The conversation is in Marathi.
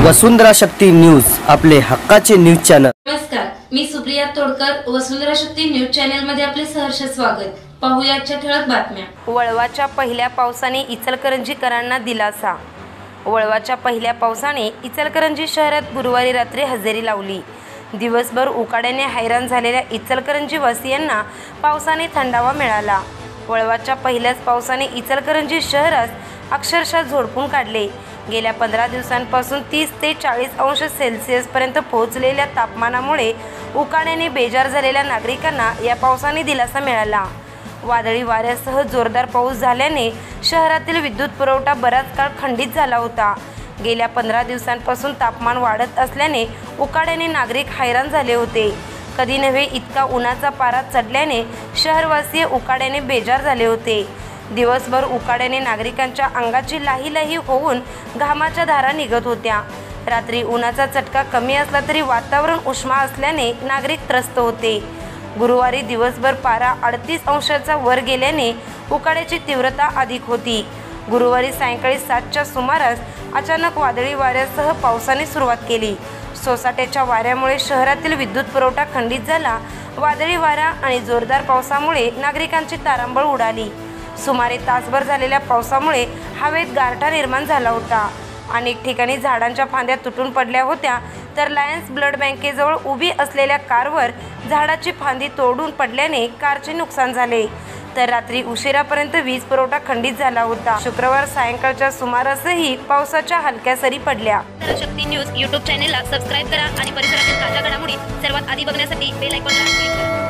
वसुंधरा शक्ती न्यूज, आपले हक्काचे न्यूज चॅनल। नमस्कार, मी सुप्रिया तोडकर, वसुंधरा शक्ती न्यूज चॅनल मध्ये आपले सहर्ष स्वागत। पाहूया आजच्या ठळक बातम्या। वळवाच्या पहिल्या पावसाने इचलकरंजीकरांना दिलासा। वळवाच्या पहिल्या पावसाने इचलकरंजी शहरात गुरुवारी रात्री हजेरी लावली। दिवसभर उकाड्याने हैराण झालेल्या इचलकरंजी वासियांना पावसाने थंडावा मिळाला। वळवाच्या पहिल्याच पावसाने इचलकरंजी शहरास अक्षरशः झोडपून काढले। गेल्या 15 दिवसांपासून 30 ते 40 अंश सेल्सिअस पर्यंत पोहोचलेल्या तापमानामुळे उकाड्याने बेजार झालेल्या नागरिकांना या पावसाने दिलासा मिळाला। वादळी वाऱ्यासह जोरदार पाऊस झाल्याने शहरातील विद्युत पुरवठा बराच काळ खंडित झाला होता। गेल्या 15 दिवसांपासून तापमान वाढत असल्याने उकाड्याने नागरिक हैराण झाले होते। कधी नव्हे इतका उन्हाचा पारा चढल्याने शहरवासीय उकाड्याने बेजार झाले होते। दिवसभर उकाड्याने नागरिकांच्या अंगाची लाही होऊन घामाच्या धारा निघत होत्या। रात्री उन्हाचा चटका कमी असला तरी वातावरण उष्मा असल्याने नागरिक त्रस्त होते। गुरुवारी दिवसभर पारा 38 अंशाचा वर गेल्याने उकाड्याची तीव्रता अधिक होती। गुरुवारी सायंकाळी 7च्या सुमारास अचानक वादळी वाऱ्यासह पावसाने सुरुवात केली। सोसाट्याच्या वाऱ्यामुळे शहरातील विद्युत पुरवठा खंडित झाला। वादळी वारा आणि जोरदार पावसामुळे नागरिकांची तारांबळ उडाली। सुमारे तासभर झालेल्या पावसामुळे हवेत गारठा निर्माण झाला होता। अनेक ठिकाणी झाडांच्या फांद्या तुटून पडल्या होत्या, तर लायन्स ब्लड बँकेजवळ उभी असलेल्या कारवर झाडाची फांदी तोडून पडल्याने कारचे नुकसान झाले। तर रात्री उशिरापर्यंत वीज पुरवठा खंडित झाला होता। शुक्रवार सायंकाळच्या सुमारासही पावसाच्या हलक्या सरी पडल्या। शक्ती न्यूज यूट्यूब चॅनेलला सबस्क्राइब करा आणि परिसरातील ताज्या घडामोडी सर्वात आधी बघण्यासाठी बेल आयकॉनला क्लिक करा।